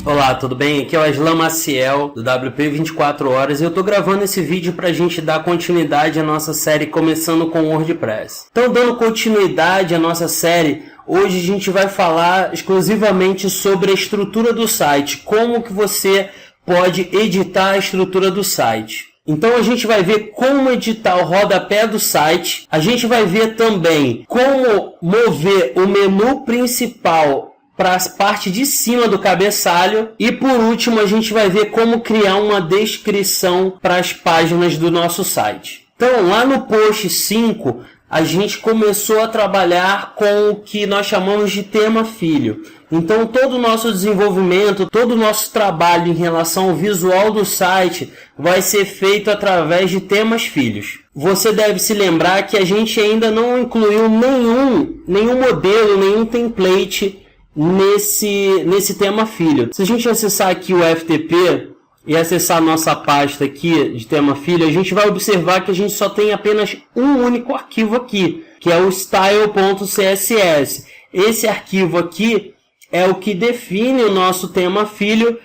Olá, tudo bem? Aqui é o Aslan Maciel, do WP 24 Horas, e eu tô gravando esse vídeo pra gente dar continuidade à nossa série começando com o WordPress. Então, dando continuidade à nossa série, hoje a gente vai falar exclusivamente sobre a estrutura do site, como que você pode editar a estrutura do site. Então a gente vai ver como editar o rodapé do site, a gente vai ver também como mover o menu principal para a parte de cima do cabeçalho e por último a gente vai ver como criar uma descrição para as páginas do nosso site. Então lá no post 5 a gente começou a trabalhar com o que nós chamamos de tema filho. Então todo o nosso desenvolvimento, todo o nosso trabalho em relação ao visual do site vai ser feito através de temas filhos. Você deve se lembrar que a gente ainda não incluiu nenhum modelo, nenhum template nesse tema filho. Se a gente acessar aqui o FTP e acessar a nossa pasta aqui de tema filho, a gente vai observar que a gente só tem apenas um único arquivo aqui, que é o style.css. Esse arquivo aqui é o que define o nosso tema filho,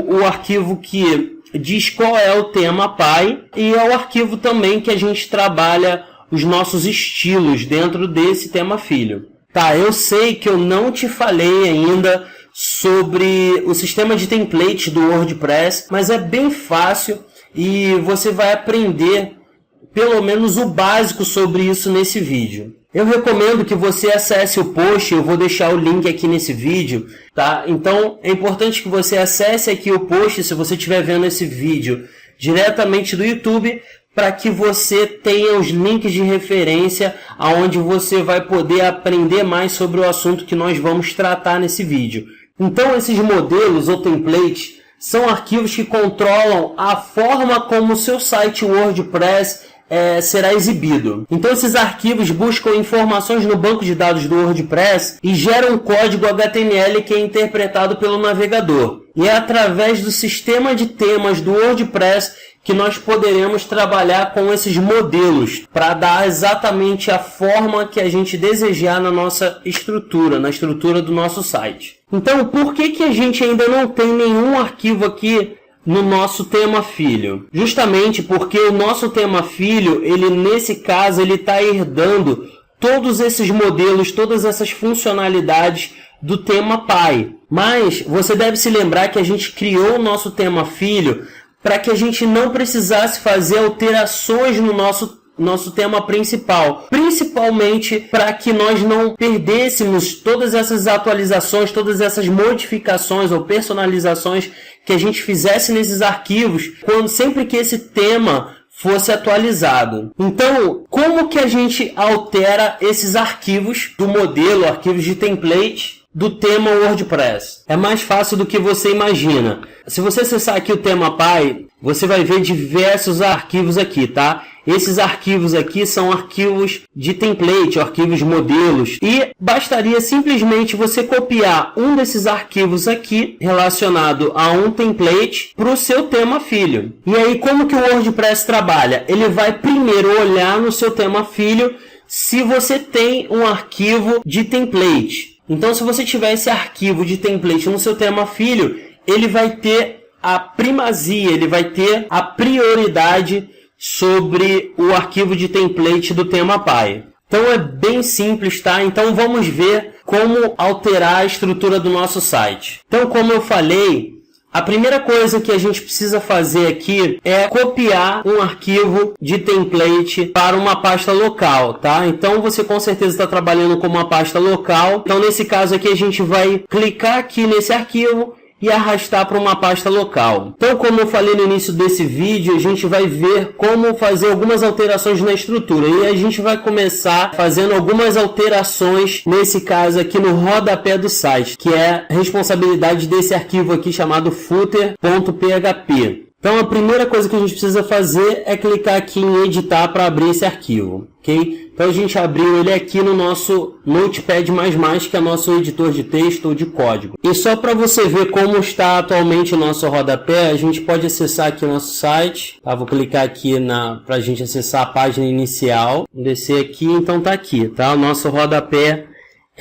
o arquivo que diz qual é o tema pai, e é o arquivo também que a gente trabalha os nossos estilos dentro desse tema filho. Tá, eu sei que eu não te falei ainda sobre o sistema de template do WordPress, mas é bem fácil e você vai aprender pelo menos o básico sobre isso nesse vídeo. Eu recomendo que você acesse o post, eu vou deixar o link aqui nesse vídeo, tá? Então é importante que você acesse aqui o post se você estiver vendo esse vídeo diretamente do YouTube, para que você tenha os links de referência aonde você vai poder aprender mais sobre o assunto que nós vamos tratar nesse vídeo. Então esses modelos ou templates são arquivos que controlam a forma como o seu site WordPress será exibido. Então esses arquivos buscam informações no banco de dados do WordPress e geram um código HTML que é interpretado pelo navegador. E é através do sistema de temas do WordPress que nós poderemos trabalhar com esses modelos para dar exatamente a forma que a gente desejar na nossa estrutura, na estrutura do nosso site. Então, por que a gente ainda não tem nenhum arquivo aqui no nosso tema filho? Justamente porque o nosso tema filho, nesse caso, ele está herdando todos esses modelos, todas essas funcionalidades do tema pai. Mas você deve se lembrar que a gente criou o nosso tema filho para que a gente não precisasse fazer alterações no nosso tema principal. Principalmente para que nós não perdêssemos todas essas atualizações, todas essas modificações ou personalizações que a gente fizesse nesses arquivos, sempre que esse tema fosse atualizado. Então, como que a gente altera esses arquivos do modelo, arquivos de template do tema WordPress? É mais fácil do que você imagina. Se você acessar aqui o tema pai, você vai ver diversos arquivos aqui, tá? Esses arquivos aqui são arquivos de template, arquivos modelos, e bastaria simplesmente você copiar um desses arquivos aqui relacionado a um template para o seu tema filho. E aí como que o WordPress trabalha? Ele vai primeiro olhar no seu tema filho se você tem um arquivo de template. Então, se você tiver esse arquivo de template no seu tema filho, ele vai ter a primazia, ele vai ter a prioridade sobre o arquivo de template do tema pai. Então, é bem simples, tá? Então, vamos ver como alterar a estrutura do nosso site. Então, como eu falei, a primeira coisa que a gente precisa fazer aqui é copiar um arquivo de template para uma pasta local, tá? Então você com certeza está trabalhando com uma pasta local. Então nesse caso aqui a gente vai clicar aqui nesse arquivo e arrastar para uma pasta local. Então, como eu falei no início desse vídeo, a gente vai ver como fazer algumas alterações na estrutura. E a gente vai começar fazendo algumas alterações, nesse caso aqui no rodapé do site, que é responsabilidade desse arquivo aqui chamado footer.php. Então, a primeira coisa que a gente precisa fazer é clicar aqui em editar para abrir esse arquivo, ok? Então, a gente abriu ele aqui no nosso Notepad++, que é nosso editor de texto ou de código. E só para você ver como está atualmente o nosso rodapé, a gente pode acessar aqui o nosso site. Tá? Vou clicar aqui para a gente acessar a página inicial. Vou descer aqui, então tá aqui, tá? O nosso rodapé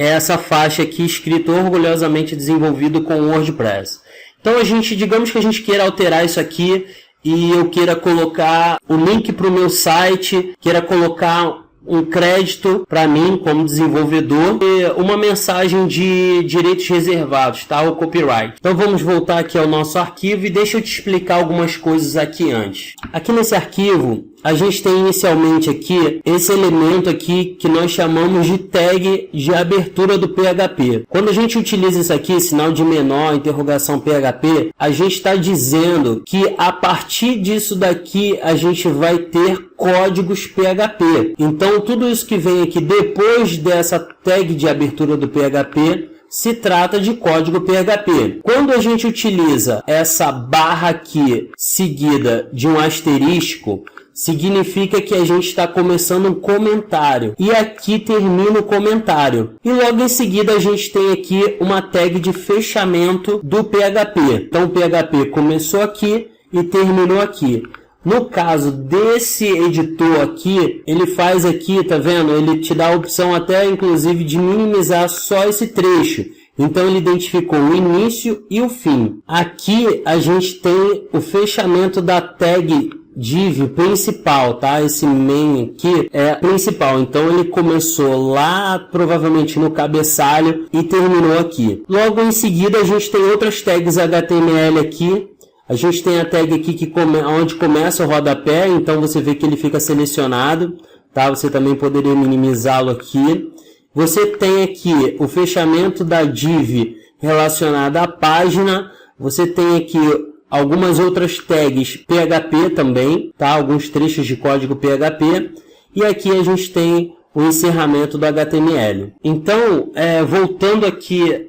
é essa faixa aqui escrito orgulhosamente desenvolvido com WordPress. Então digamos que a gente queira alterar isso aqui e eu queira colocar o link para o meu site, queira colocar um crédito para mim como desenvolvedor e uma mensagem de direitos reservados, tá? O copyright. Então vamos voltar aqui ao nosso arquivo e deixa eu te explicar algumas coisas aqui antes. Aqui nesse arquivo, a gente tem inicialmente aqui esse elemento aqui que nós chamamos de tag de abertura do PHP. Quando a gente utiliza isso aqui, sinal de menor, interrogação PHP, a gente está dizendo que a partir disso daqui a gente vai ter códigos PHP. Então tudo isso que vem aqui depois dessa tag de abertura do PHP se trata de código PHP. Quando a gente utiliza essa barra aqui seguida de um asterisco, significa que a gente está começando um comentário. E aqui termina o comentário. E logo em seguida a gente tem aqui uma tag de fechamento do PHP. Então o PHP começou aqui e terminou aqui. No caso desse editor aqui, ele faz aqui, tá vendo? Ele te dá a opção até, inclusive, de minimizar só esse trecho. Então, ele identificou o início e o fim. Aqui, a gente tem o fechamento da tag div principal, tá? Esse main aqui é principal. Então, ele começou lá, provavelmente, no cabeçalho e terminou aqui. Logo em seguida, a gente tem outras tags HTML aqui. A gente tem a tag aqui onde começa o rodapé, então você vê que ele fica selecionado, tá? Você também poderia minimizá-lo aqui. Você tem aqui o fechamento da div relacionada à página. Você tem aqui algumas outras tags PHP também, tá? Alguns trechos de código PHP. E aqui a gente tem o encerramento do HTML. Então, voltando aqui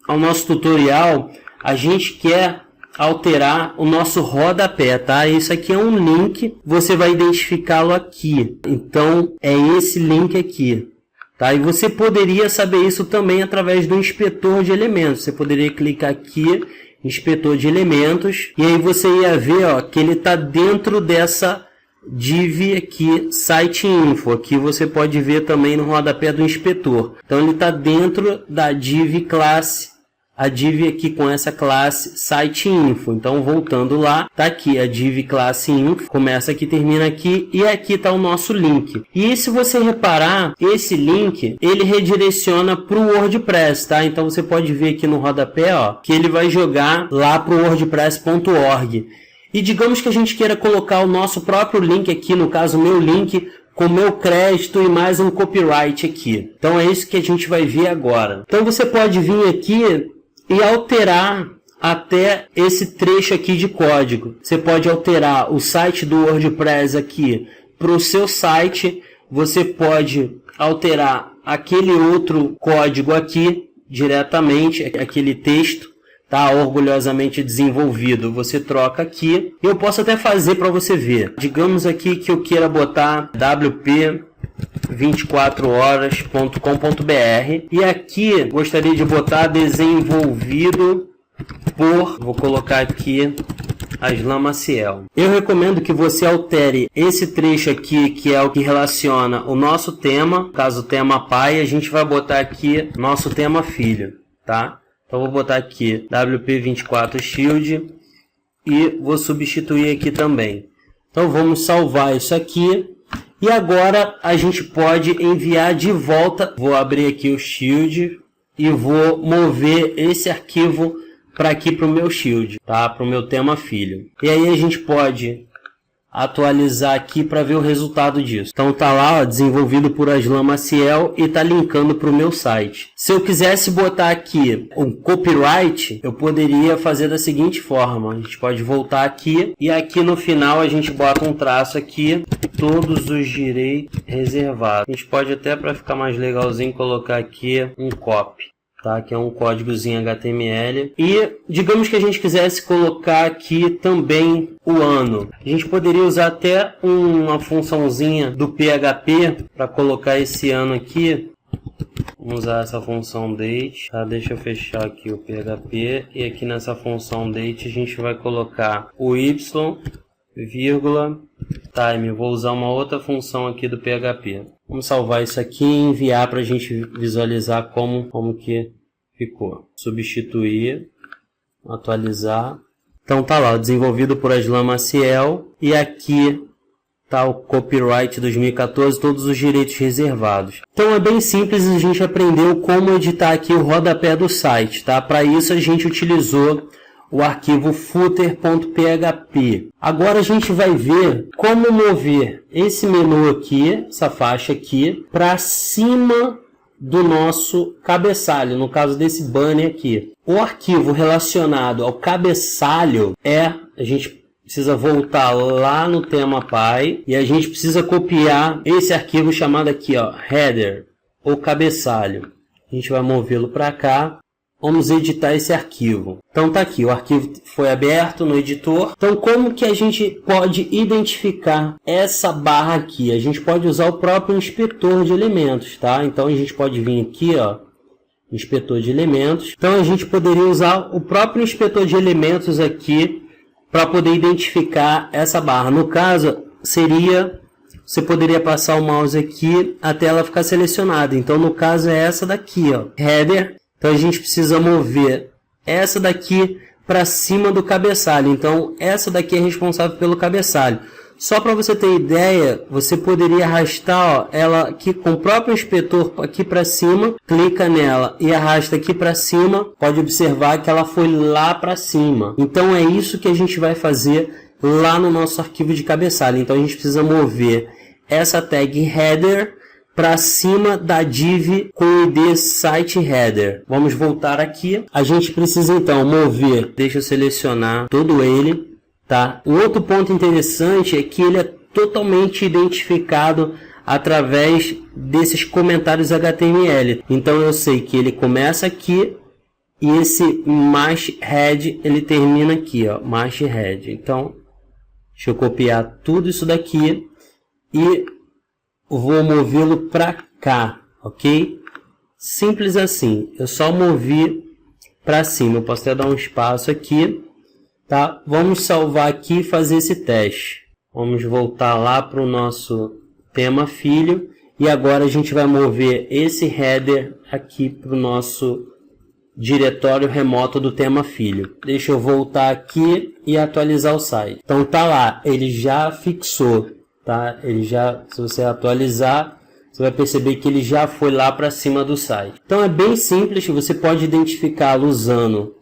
ao nosso tutorial, a gente quer alterar o nosso rodapé, tá? Isso aqui é um link, você vai identificá-lo aqui. Então, é esse link aqui, tá? E você poderia saber isso também através do inspetor de elementos. Você poderia clicar aqui, inspetor de elementos, e aí você ia ver, ó, que ele está dentro dessa div aqui, site info. Aqui você pode ver também no rodapé do inspetor. Então, ele está dentro da div classe, a div aqui com essa classe site info. Então, voltando lá, tá aqui a div classe info, começa aqui, termina aqui, e aqui tá o nosso link. E se você reparar, esse link, ele redireciona para o WordPress, tá? Então, você pode ver aqui no rodapé, ó, que ele vai jogar lá para o wordpress.org. E digamos que a gente queira colocar o nosso próprio link aqui, no caso, meu link, com meu crédito e mais um copyright aqui. Então, é isso que a gente vai ver agora. Então, você pode vir aqui e alterar até esse trecho aqui de código. Você pode alterar o site do WordPress aqui para o seu site. Você pode alterar aquele outro código aqui diretamente, aquele texto, tá? Orgulhosamente desenvolvido. Você troca aqui. Eu posso até fazer para você ver. Digamos aqui que eu queira botar wp24horas.com.br e aqui gostaria de botar desenvolvido por, vou colocar aqui, Aslan Maciel. Eu recomendo que você altere esse trecho aqui, que é o que relaciona o nosso tema, caso tema pai, a gente vai botar aqui nosso tema filho, tá? Então vou botar aqui WP24 Shield e vou substituir aqui também. Então vamos salvar isso aqui. E agora a gente pode enviar de volta. Vou abrir aqui o Shield e vou mover esse arquivo para aqui para o meu Shield, tá? Para o meu tema filho. E aí a gente pode atualizar aqui para ver o resultado disso. Então tá lá, ó, desenvolvido por Aslan Maciel e tá linkando para o meu site. Se eu quisesse botar aqui um copyright, eu poderia fazer da seguinte forma. A gente pode voltar aqui e aqui no final a gente bota um traço aqui, todos os direitos reservados. A gente pode até, para ficar mais legalzinho, colocar aqui um copy. Tá? Que é um códigozinho HTML. E digamos que a gente quisesse colocar aqui também o ano. A gente poderia usar até uma funçãozinha do PHP para colocar esse ano aqui. Vamos usar essa função date. Tá? Deixa eu fechar aqui o PHP. E aqui nessa função date a gente vai colocar o y, vírgula, time. Vou usar uma outra função aqui do PHP. Vamos salvar isso aqui e enviar para a gente visualizar como que ficou. Substituir, atualizar. Então tá lá, desenvolvido por Aslan Maciel, e aqui tá o copyright 2014, todos os direitos reservados. Então é bem simples, a gente aprendeu como editar aqui o rodapé do site, tá? Para isso a gente utilizou o arquivo footer.php. Agora a gente vai ver como mover esse menu aqui, essa faixa aqui, para cima do nosso cabeçalho, no caso desse banner aqui. O arquivo relacionado ao cabeçalho a gente precisa voltar lá no tema Pai e a gente precisa copiar esse arquivo chamado aqui, ó, header, ou cabeçalho. A gente vai movê-lo para cá. Vamos editar esse arquivo. Então tá aqui, o arquivo foi aberto no editor. Então como que a gente pode identificar essa barra aqui? A gente pode usar o próprio inspetor de elementos, tá? Então a gente pode vir aqui, ó, inspetor de elementos. Então a gente poderia usar o próprio inspetor de elementos aqui para poder identificar essa barra. No caso, você poderia passar o mouse aqui até ela ficar selecionada. Então no caso é essa daqui, ó, header. Então a gente precisa mover essa daqui para cima do cabeçalho. Então essa daqui é responsável pelo cabeçalho. Só para você ter ideia, você poderia arrastar, ó, ela aqui com o próprio inspetor aqui para cima, clica nela e arrasta aqui para cima. Pode observar que ela foi lá para cima. Então é isso que a gente vai fazer lá no nosso arquivo de cabeçalho. Então a gente precisa mover essa tag header para cima da div com o id site header. Vamos voltar aqui. A gente precisa então mover, deixa eu selecionar todo ele, tá? Um outro ponto interessante é que ele é totalmente identificado através desses comentários HTML. Então eu sei que ele começa aqui e esse masthead ele termina aqui, ó, masthead. Então deixa eu copiar tudo isso daqui e vou movê-lo para cá, ok? Simples assim, eu só movi para cima. Eu posso até dar um espaço aqui, tá? Vamos salvar aqui e fazer esse teste. Vamos voltar lá para o nosso tema filho e agora a gente vai mover esse header aqui para o nosso diretório remoto do tema filho. Deixa eu voltar aqui e atualizar o site. Então tá lá, ele já fixou. Tá? Se você atualizar, você vai perceber que ele já foi lá para cima do site. Então é bem simples, você pode identificá-lo usando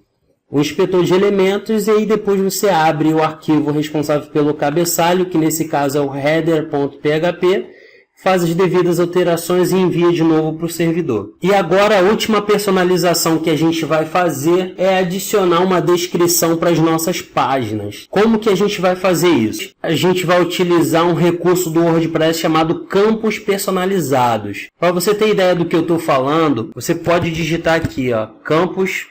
o inspetor de elementos e aí depois você abre o arquivo responsável pelo cabeçalho, que nesse caso é o header.php, faz as devidas alterações e envia de novo para o servidor. E agora a última personalização que a gente vai fazer é adicionar uma descrição para as nossas páginas. Como que a gente vai fazer isso? A gente vai utilizar um recurso do WordPress chamado campos personalizados. Para você ter ideia do que eu estou falando, você pode digitar aqui, ó, campos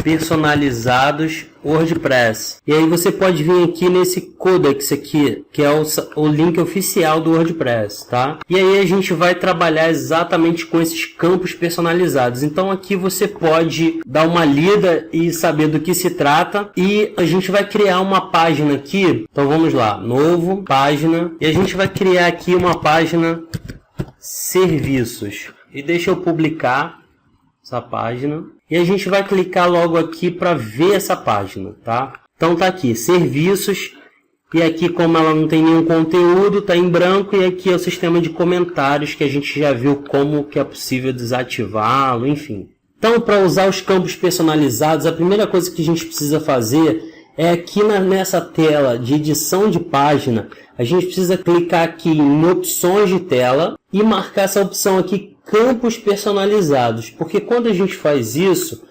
personalizados WordPress. E aí você pode vir aqui nesse codex aqui, que é o link oficial do WordPress, tá? E aí a gente vai trabalhar exatamente com esses campos personalizados. Então aqui você pode dar uma lida e saber do que se trata. E a gente vai criar uma página aqui. Então vamos lá, novo, página. E a gente vai criar aqui uma página serviços. E deixa eu publicar essa página. E a gente vai clicar logo aqui para ver essa página, tá? Então tá aqui, serviços. E aqui, como ela não tem nenhum conteúdo, tá em branco. E aqui é o sistema de comentários, que a gente já viu como que é possível desativá-lo, enfim. Então, para usar os campos personalizados, a primeira coisa que a gente precisa fazer é aqui nessa tela de edição de página, a gente precisa clicar aqui em opções de tela e marcar essa opção aqui, campos personalizados, porque quando a gente faz isso,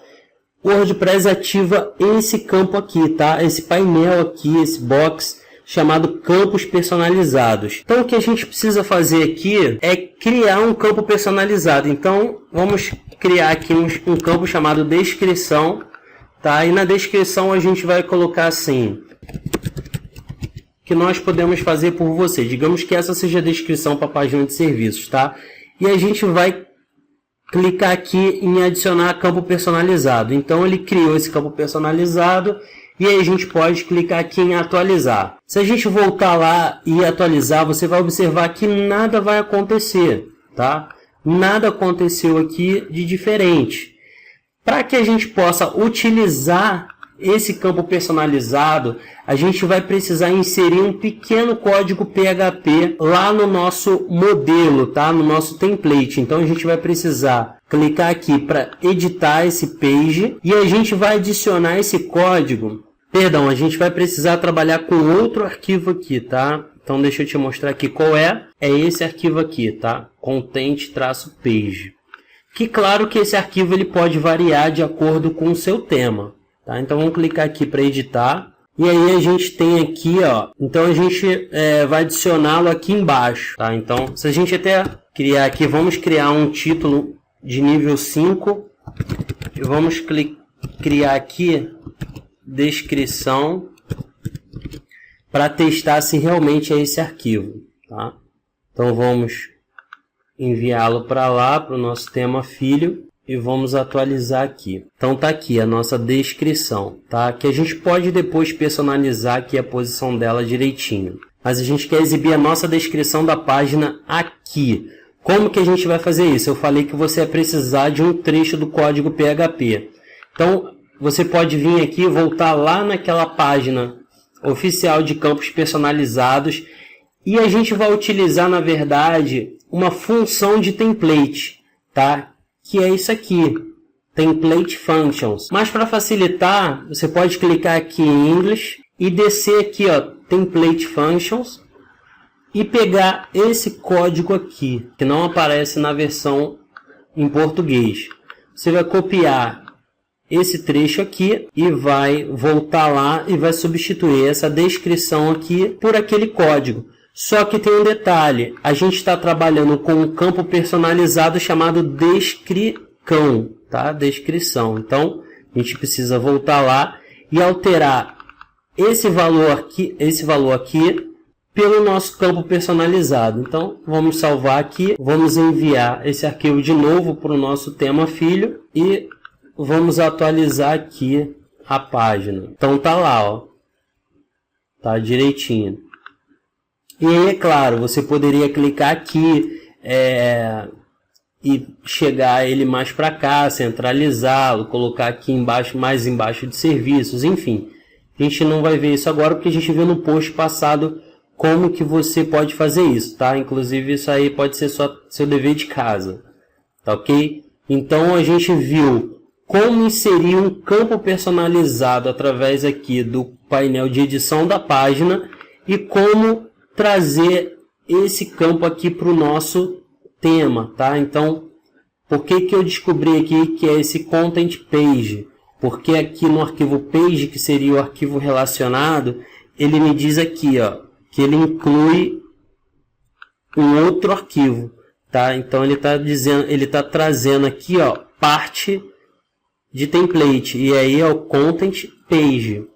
o WordPress ativa esse campo aqui, tá? Esse painel aqui, esse box chamado campos personalizados. Então o que a gente precisa fazer aqui é criar um campo personalizado. Então vamos criar aqui um campo chamado descrição, tá? E na descrição a gente vai colocar assim, que nós podemos fazer por você. Digamos que essa seja a descrição para a página de serviços, tá? E a gente vai clicar aqui em adicionar campo personalizado. Então ele criou esse campo personalizado e aí a gente pode clicar aqui em atualizar. Se a gente voltar lá e atualizar, você vai observar que nada vai acontecer, tá? Nada aconteceu aqui de diferente. Para que a gente possa utilizar esse campo personalizado, a gente vai precisar inserir um pequeno código PHP lá no nosso modelo, tá? No nosso template. Então a gente vai precisar clicar aqui para editar esse page e a gente vai adicionar esse código. Perdão, a gente vai precisar trabalhar com outro arquivo aqui, tá? Então deixa eu te mostrar aqui qual é. É esse arquivo aqui, tá? Content-page. Que claro que esse arquivo ele pode variar de acordo com o seu tema. Tá? Então vamos clicar aqui para editar. E aí a gente tem aqui, ó. Então a gente vai adicioná-lo aqui embaixo. Tá? Então se a gente até criar aqui, vamos criar um título de nível 5. E vamos criar aqui descrição para testar se realmente é esse arquivo. Tá? Então vamos enviá-lo para lá, para o nosso tema filho. E vamos atualizar aqui. Então tá aqui a nossa descrição, tá? Que a gente pode depois personalizar aqui a posição dela direitinho. Mas a gente quer exibir a nossa descrição da página aqui. Como que a gente vai fazer isso? Eu falei que você vai precisar de um trecho do código PHP. Então você pode vir aqui e voltar lá naquela página oficial de campos personalizados. E a gente vai utilizar, na verdade, uma função de template, tá? Que é isso aqui, Template Functions. Mas para facilitar, você pode clicar aqui em English e descer aqui, ó, Template Functions e pegar esse código aqui, que não aparece na versão em português. Você vai copiar esse trecho aqui e vai voltar lá e vai substituir essa descrição aqui por aquele código. Só que tem um detalhe, a gente está trabalhando com um campo personalizado chamado descrição, tá? Descrição. Então, a gente precisa voltar lá e alterar esse valor aqui pelo nosso campo personalizado. Então, vamos salvar aqui, vamos enviar esse arquivo de novo para o nosso tema filho e vamos atualizar aqui a página. Então, tá lá, ó. Tá direitinho. E aí, é claro, você poderia clicar aqui e chegar ele mais para cá, centralizá-lo, colocar aqui embaixo, mais embaixo de serviços, enfim. A gente não vai ver isso agora porque a gente viu no post passado como que você pode fazer isso, tá? Inclusive isso aí pode ser só seu dever de casa, tá ok? Então a gente viu como inserir um campo personalizado através aqui do painel de edição da página e como trazer esse campo aqui para o nosso tema, tá? Então, por que eu descobri aqui que é esse Content Page? Porque aqui no arquivo Page, que seria o arquivo relacionado, ele me diz aqui, ó, que ele inclui um outro arquivo, tá? Então ele está trazendo aqui, ó, parte de template e aí é o Content Page.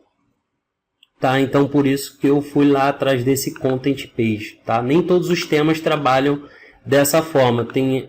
Tá? Então, por isso que eu fui lá atrás desse Content Page. Tá? Nem todos os temas trabalham dessa forma.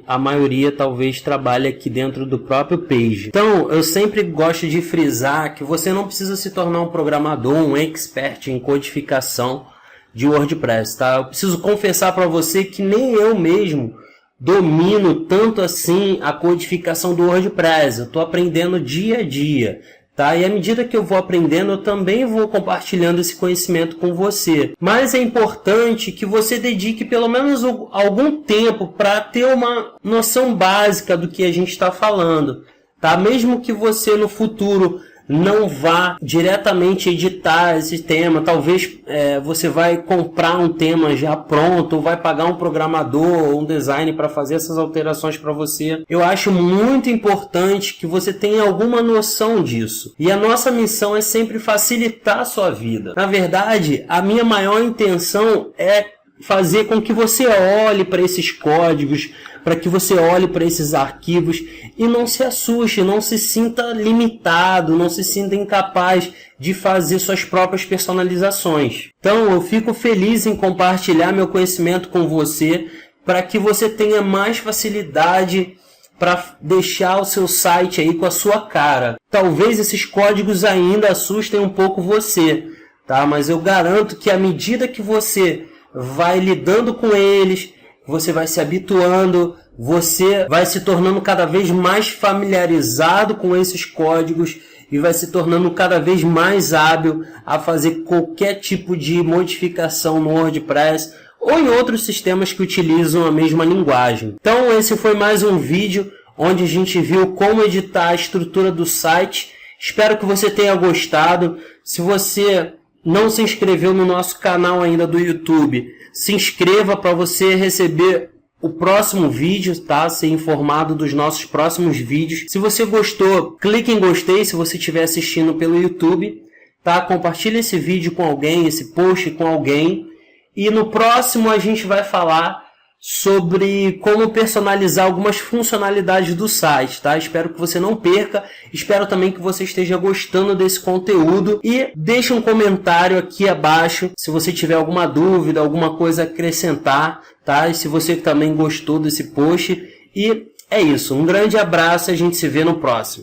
A maioria talvez trabalhe aqui dentro do próprio Page. Então, eu sempre gosto de frisar que você não precisa se tornar um programador, um expert em codificação de WordPress. Tá? Eu preciso confessar para você que nem eu mesmo domino tanto assim a codificação do WordPress. Eu estou aprendendo dia a dia. Tá? E à medida que eu vou aprendendo, eu também vou compartilhando esse conhecimento com você. Mas é importante que você dedique pelo menos algum tempo para ter uma noção básica do que a gente está falando. Tá? Mesmo que você no futuro não vá diretamente editar esse tema, talvez você vai comprar um tema já pronto, ou vai pagar um programador ou um designer para fazer essas alterações para você. Eu acho muito importante que você tenha alguma noção disso. E a nossa missão é sempre facilitar a sua vida. Na verdade, a minha maior intenção é fazer com que você olhe para esses códigos, para que você olhe para esses arquivos e não se assuste, não se sinta limitado, não se sinta incapaz de fazer suas próprias personalizações. Então, eu fico feliz em compartilhar meu conhecimento com você para que você tenha mais facilidade para deixar o seu site aí com a sua cara. Talvez esses códigos ainda assustem um pouco você, tá? Mas eu garanto que à medida que você vai lidando com eles, você vai se habituando, você vai se tornando cada vez mais familiarizado com esses códigos e vai se tornando cada vez mais hábil a fazer qualquer tipo de modificação no WordPress ou em outros sistemas que utilizam a mesma linguagem. Então esse foi mais um vídeo onde a gente viu como editar a estrutura do site. Espero que você tenha gostado. Se você não se inscreveu no nosso canal ainda do YouTube, se inscreva para você receber o próximo vídeo, tá? Ser informado dos nossos próximos vídeos. Se você gostou, clique em gostei se você estiver assistindo pelo YouTube, tá? Compartilhe esse vídeo com alguém, esse post com alguém. E no próximo a gente vai falar sobre como personalizar algumas funcionalidades do site, tá? Espero que você não perca, espero também que você esteja gostando desse conteúdo e deixe um comentário aqui abaixo se você tiver alguma dúvida, alguma coisa a acrescentar, tá? E se você também gostou desse post. E é isso, um grande abraço e a gente se vê no próximo.